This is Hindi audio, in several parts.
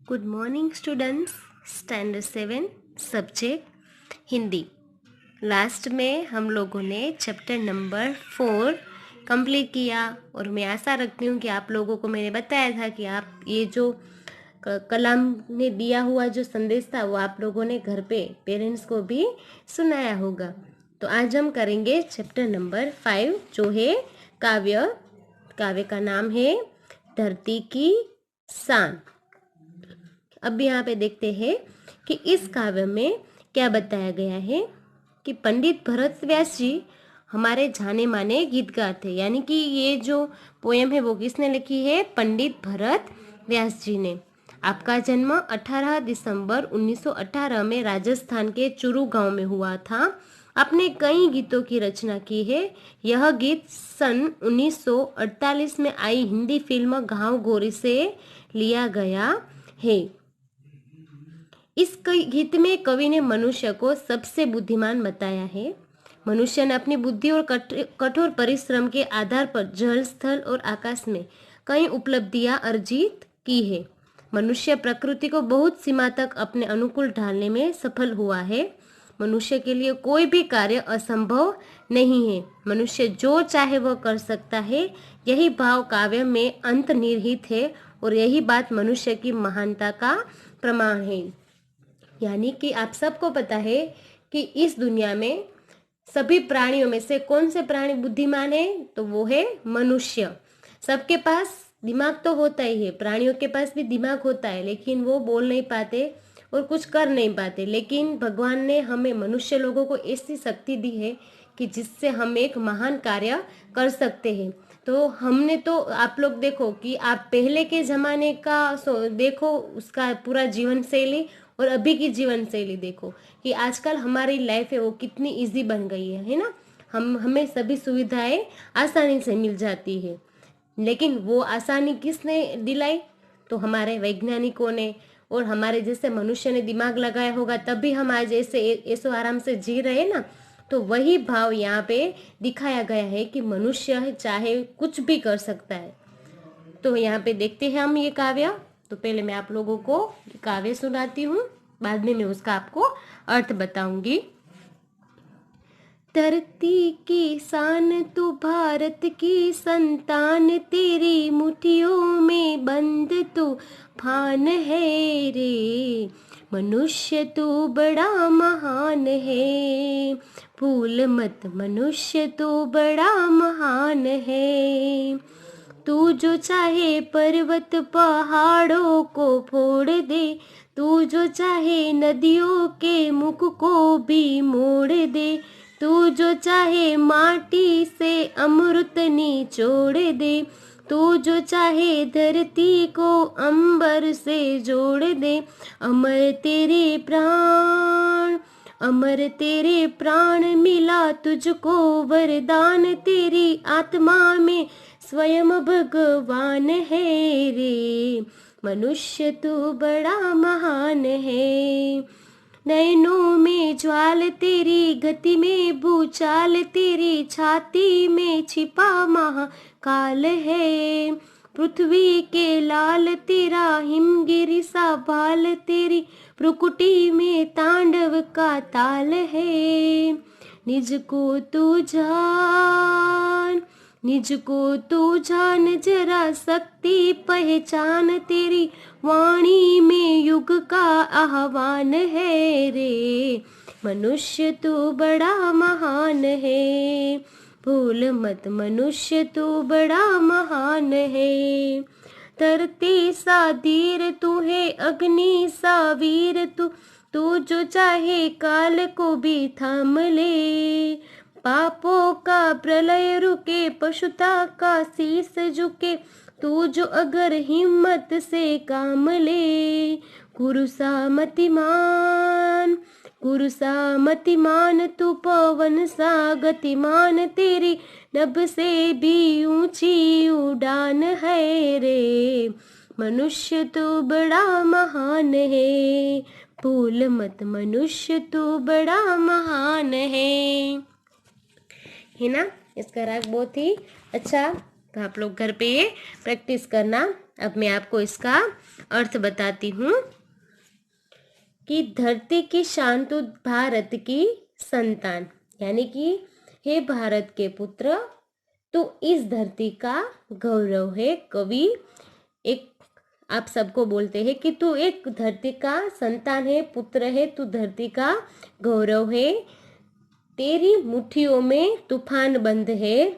Good morning students. Standard 7 subject Hindi. Last में हम लोगों ने चैप्टर नंबर 4 कंप्लीट किया और मैं आशा रखती हूँ कि आप लोगों को मैंने बताया था कि आप ये जो कलाम ने दिया हुआ जो संदेश था वो आप लोगों ने घर पे पेरेंट्स को भी सुनाया होगा। तो आज हम करेंगे चैप्टर नंबर 5 जो है काव्य। काव्य का नाम है धरती की शान। अब यहाँ पे देखते हैं कि इस काव्य में क्या बताया गया है कि पंडित भरत व्यास जी हमारे जाने माने गीतकार थे। यानी कि ये जो पोयम है वो किसने लिखी है? पंडित भरत व्यास जी ने। आपका जन्म 18 दिसंबर 1918 में राजस्थान के चुरू गांव में हुआ था। आपने कई गीतों की रचना की है। यह गीत सन 1948 में आई हिंदी फिल्म गाँव गोरी से लिया गया है। इस गीत में कवि ने मनुष्य को सबसे बुद्धिमान बताया है। मनुष्य ने अपनी बुद्धि और कठोर परिश्रम के आधार पर जल, स्थल और आकाश में कई उपलब्धियां अर्जित की है। मनुष्य प्रकृति को बहुत सीमा तक अपने अनुकूल ढालने में सफल हुआ है। मनुष्य के लिए कोई भी कार्य असंभव नहीं है। मनुष्य जो चाहे वह कर सकता है। यही भाव काव्य में अंतर्निहित है और यही बात मनुष्य की महानता का प्रमाण है। यानी कि आप सबको पता है कि इस दुनिया में सभी प्राणियों में से कौन से प्राणी बुद्धिमान है? तो वो है मनुष्य। सबके पास दिमाग तो होता ही है, प्राणियों के पास भी दिमाग होता है, लेकिन वो बोल नहीं पाते और कुछ कर नहीं पाते। लेकिन भगवान ने हमें मनुष्य लोगों को ऐसी शक्ति दी है कि जिससे हम एक महान कार्य कर सकते हैं। तो हमने तो आप लोग देखो कि आप पहले के ज़माने का देखो उसका पूरा जीवन शैली और अभी की जीवन शैली देखो कि आजकल हमारी लाइफ है वो कितनी इजी बन गई है ना। हमें सभी सुविधाएं आसानी से मिल जाती है। लेकिन वो आसानी किसने दिलाई? तो हमारे वैज्ञानिकों ने और हमारे जैसे मनुष्य ने दिमाग लगाया होगा, तभी हम आज ऐसे आराम से जी रहे ना। तो वही भाव यहाँ पे दिखाया गया है कि मनुष्य चाहे कुछ भी कर सकता है। तो यहाँ पे देखते हैं हम ये काव्य। तो पहले मैं आप लोगों को काव्य सुनाती हूँ, बाद में मैं उसका आपको अर्थ बताऊंगी। धरती की शान तू, भारत की संतान, तेरी मुट्ठियों में बंद तूफान है रे। मनुष्य तू बड़ा महान है, भूल मत मनुष्य तू बड़ा महान है। तू जो चाहे पर्वत पहाड़ों को फोड़ दे, तू जो चाहे नदियों के मुख को भी मोड़ दे, तू जो चाहे माटी से अमृत निचोड़ दे, तू जो चाहे धरती को अंबर से जोड़ दे। अमर तेरे प्राण, अमर तेरे प्राण, मिला तुझको वरदान, तेरी आत्मा में स्वयं भगवान है रे। मनुष्य तू बड़ा महान है। नैनों में ज्वाल तेरी, गति में भूचाल तेरी, छाती में छिपा महाकाल है। पृथ्वी के लाल तेरा, हिमगिरी सा भाल तेरी, प्रकृति में तांडव का ताल है। निज को तू जान, निज को तू जान, जरा शक्ति पहचान, तेरी वाणी में युग का आह्वान है रे। मनुष्य तू बड़ा महान है, भूल मत मनुष्य तू बड़ा महान है। धरती सा धीर तू है, अग्नि सा वीर तू, तू जो चाहे काल को भी थाम ले। पापों का प्रलय रुके, पशुता का शीस झुके, तू जो अगर हिम्मत से काम ले। गुरु सा मतिमान, गुरु सा मतिमान, तू पवन सा गतिमान, तेरी नभ से भी ऊंची उड़ान है रे। मनुष्य तू बड़ा महान है, भूल मत मनुष्य तू बड़ा महान है ना। इसका राग बहुत ही अच्छा, तो आप लोग घर पे ये प्रैक्टिस करना। अब मैं आपको इसका अर्थ बताती हूँ कि धरती की शान तू भारत की संतान, यानी कि हे भारत के पुत्र, तू इस धरती का गौरव है। कवि एक आप सबको बोलते हैं कि तू एक धरती का संतान है, पुत्र है, तू धरती का गौरव है। तेरी मुट्ठियों में तूफान बंद है,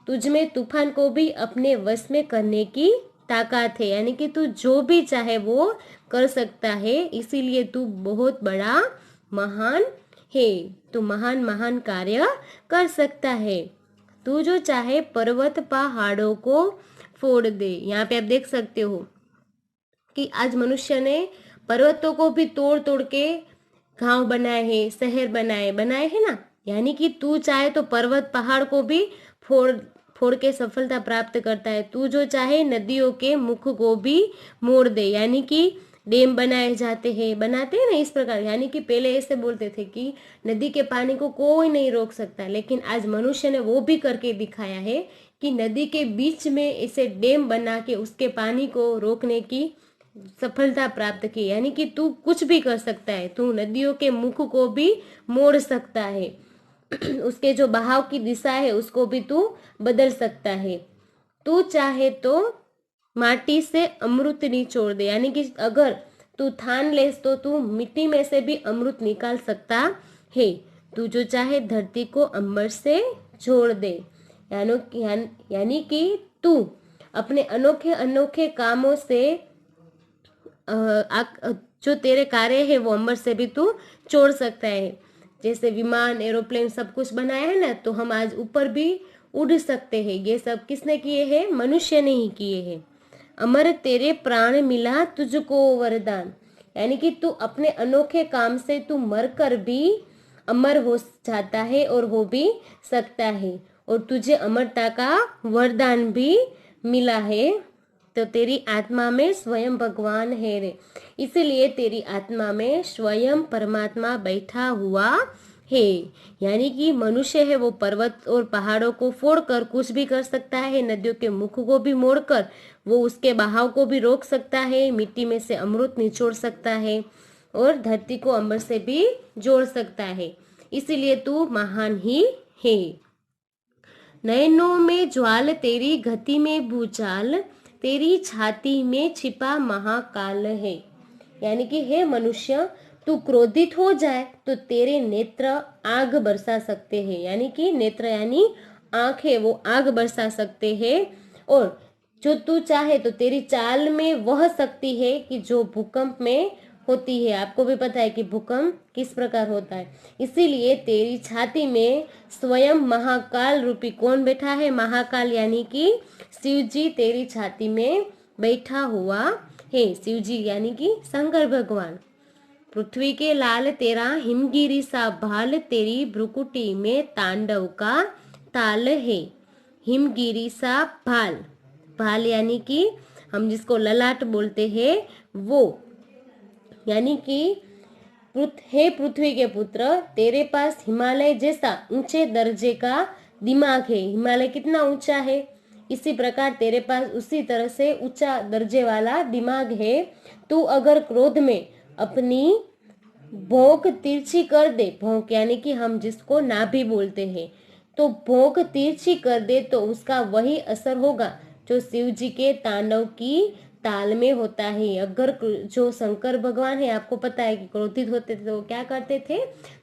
तुझ में तूफान को भी अपने वश में करने की ताकत है, यानी कि तू जो भी चाहे वो कर सकता है, इसीलिए तू बहुत बड़ा महान है। तू महान महान कार्य कर सकता है। तू जो चाहे पर्वत पहाड़ों को फोड़ दे। यहाँ पे आप देख सकते हो कि आज मनुष्य ने पर्वतों को भी तोड़ तोड़ के गांव बनाए हैं, शहर बनाए हैं ना। यानी कि तू चाहे तो पर्वत पहाड़ को भी फोड़ फोड़ के सफलता प्राप्त करता है। तू जो चाहे नदियों के मुख को भी मोड़ दे, यानी कि डैम बनाते हैं ना इस प्रकार। यानी कि पहले ऐसे बोलते थे कि नदी के पानी को कोई नहीं रोक सकता, लेकिन आज मनुष्य ने वो भी करके दिखाया है कि नदी के बीच में ऐसे डैम बना के उसके पानी को रोकने की सफलता प्राप्त की। यानी कि तू कुछ भी कर सकता है, तू नदियों के मुख को भी मोड़ सकता है उसके जो बहाव की दिशा है उसको भी तू बदल सकता है। तू चाहे तो माटी से अमृत निचोड़ दे, यानी कि अगर तू ठान ले तो तू मिट्टी में से भी अमृत निकाल सकता है। तू जो चाहे धरती को अंबर से जोड़ दे, यानी कि तू अपने अनोखे अनोखे कामों से जो तेरे कार्य है वो अंबर से भी तू छोड़ सकता है। जैसे विमान एरोप्लेन सब कुछ बनाया है ना, तो हम आज ऊपर भी उड़ सकते हैं। ये सब किसने किए हैं? मनुष्य ने ही किए हैं। अमर तेरे प्राण मिला तुझको वरदान, यानी कि तू अपने अनोखे काम से तू मरकर भी अमर हो जाता है और हो भी सकता है, और तुझे अमरता का वरदान भी मिला है। तो तेरी आत्मा में स्वयं भगवान है रे, इसीलिए तेरी आत्मा में स्वयं परमात्मा बैठा हुआ है। यानी कि मनुष्य है वो पर्वत और पहाड़ों को फोड़कर कुछ भी कर सकता है, नदियों के मुख को भी मोड़कर वो उसके बहाव को भी रोक सकता है, मिट्टी में से अमृत निचोड़ सकता है और धरती को अंबर से भी जोड़ सकता है। इसीलिए तू महान ही है। नयनों में ज्वाल तेरी गति में भूचाल, तेरी छाती में छिपा महाकाल है। यानी कि हे मनुष्य, तू क्रोधित हो जाए तो तेरे नेत्र आग बरसा सकते हैं, यानी कि नेत्र यानी आंख है वो आग बरसा सकते हैं। और जो तू चाहे तो तेरी चाल में वह शक्ति है कि जो भूकंप में होती है। आपको भी पता है कि भूकंप किस प्रकार होता है। इसीलिए तेरी छाती में स्वयं महाकाल रूपी कौन बैठा है? महाकाल यानी कि शिव जी तेरी छाती में बैठा हुआ है। शिव जी यानी कि शंकर भगवान। पृथ्वी के लाल तेरा हिमगिरी सा भाल, तेरी भ्रुकुटी में तांडव का ताल है। हिमगिरी सा भाल, भाल यानी कि हम जिसको ललाट बोलते हैं वो, यानी कि हे पृथ्वी के पुत्र, तेरे पास हिमालय जैसा ऊंचे दर्जे का दिमाग है। हिमालय कितना ऊंचा है, इसी प्रकार तेरे पास उसी तरह से ऊंचा दर्जे वाला दिमाग है। तू अगर क्रोध में अपनी भौंक तिरछी कर दे, भौंक यानी कि हम जिसको नाभि बोलते हैं, तो भौंक तिरछी कर दे तो उसका वही असर होगा जो शिव जी के तांडव की ताल में होता है। अगर जो शंकर भगवान है, आपको पता है कि क्रोधित होते थे तो वो क्या करते थे?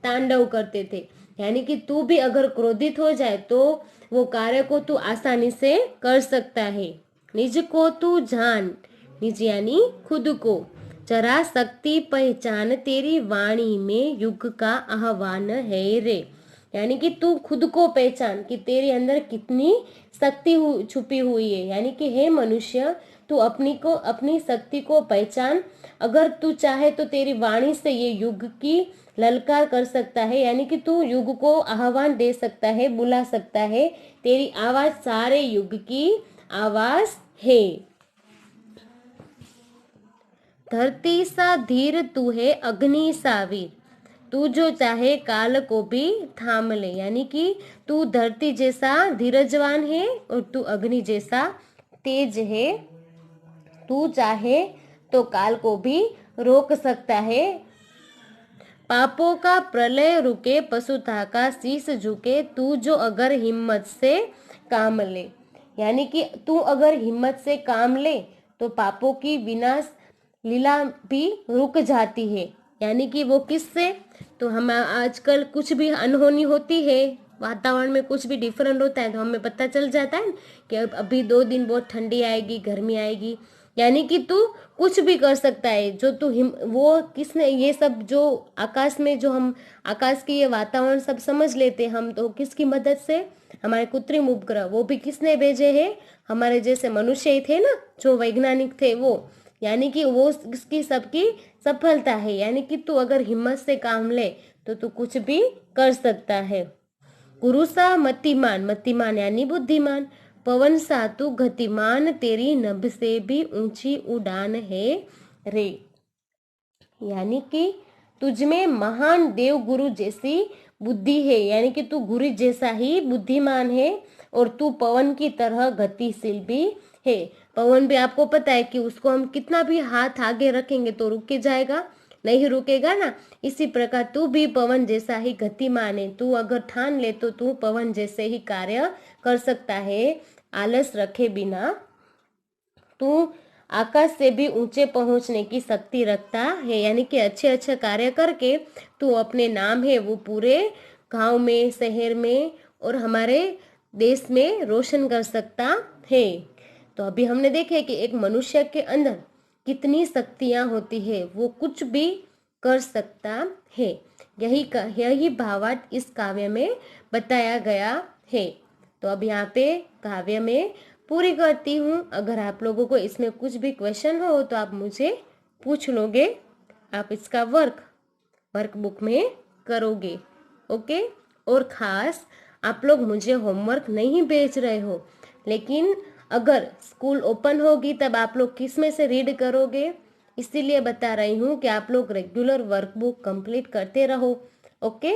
तांडव करते थे। यानी कि तू भी अगर क्रोधित हो जाए तो वो कार्य को तू आसानी से कर सकता है। निज को तू जान, निज यानी खुद को, जरा शक्ति पहचान, तेरी वाणी में युग का आह्वान है रे। यानी कि तू खुद को पहचान कि तेरे अंदर कितनी शक्ति छुपी हुई है। यानी कि हे मनुष्य, तू अपनी शक्ति को पहचान। अगर तू चाहे तो तेरी वाणी से ये युग की ललकार कर सकता है, यानी कि तू युग को आह्वान दे सकता है, बुला सकता है। तेरी आवाज सारे युग की आवाज है। धरती सा धीर तू है अग्नि सा वीर, तू जो चाहे काल को भी थाम ले। यानी कि तू धरती जैसा धीरजवान है और तू अग्नि जैसा तेज है। तू चाहे तो काल को भी रोक सकता है। पापों का प्रलय रुके, पशुता का शीश झुके, तू जो अगर हिम्मत से काम ले। यानी कि तू अगर हिम्मत से काम ले तो पापों की विनाश लीला भी रुक जाती है। यानी कि वो किससे, तो हम आजकल कुछ भी अनहोनी होती है, वातावरण में कुछ भी डिफरेंट होता है तो हमें पता चल जाता है कि अब अभी 2 दिन बहुत ठंडी आएगी, गर्मी आएगी। यानी कि तू कुछ भी कर सकता है। जो तू वो किसने ये सब जो आकाश में जो हम आकाश की ये वातावरण सब समझ लेते हम, तो किसकी मदद से, हमारे कृत्रिम उपग्रह, वो भी किसने भेजे हैं, हमारे जैसे मनुष्य ही थे ना, जो वैज्ञानिक थे वो। यानी कि वो इसकी सबकी सफलता है। यानी कि तू अगर हिम्मत से काम ले तो तू कुछ भी कर सकता है। गुरु सा मतिमान, मतिमान यानी बुद्धिमान। पवन सा तू गतिमान, तेरी नभ से भी ऊंची उड़ान है रे। यानी कि तुझमें महान देव गुरु जैसी बुद्धि है। यानी कि तू गुरु जैसा ही बुद्धिमान है और तू पवन की तरह गतिशील भी है। पवन भी आपको पता है कि उसको हम कितना भी हाथ आगे रखेंगे तो रुक के जाएगा, नहीं रुकेगा ना। इसी प्रकार तू भी पवन जैसा ही गतिमान है। तू अगर ठान ले तो तू पवन जैसे ही कार्य कर सकता है, आलस रखे बिना। तू आकाश से भी ऊंचे पहुंचने की शक्ति रखता है। यानी कि अच्छे अच्छे कार्य करके तू अपने नाम है वो पूरे गांव में, शहर में और हमारे देश में रोशन कर सकता है। तो अभी हमने देखे कि एक मनुष्य के अंदर कितनी शक्तियां होती है, वो कुछ भी कर सकता है। यही भावार्थ इस काव्य में बताया गया है। तो अब यहाँ पे काव्य में पूरी करती हूँ। अगर आप लोगों को इसमें कुछ भी क्वेश्चन हो तो आप मुझे पूछ लोगे, आप इसका वर्कबुक में करोगे। ओके। और ख़ास आप लोग मुझे होमवर्क नहीं भेज रहे हो, लेकिन अगर स्कूल ओपन होगी तब आप लोग किस में से रीड करोगे, इसीलिए बता रही हूँ कि आप लोग रेगुलर वर्कबुक कंप्लीट करते रहो। ओके।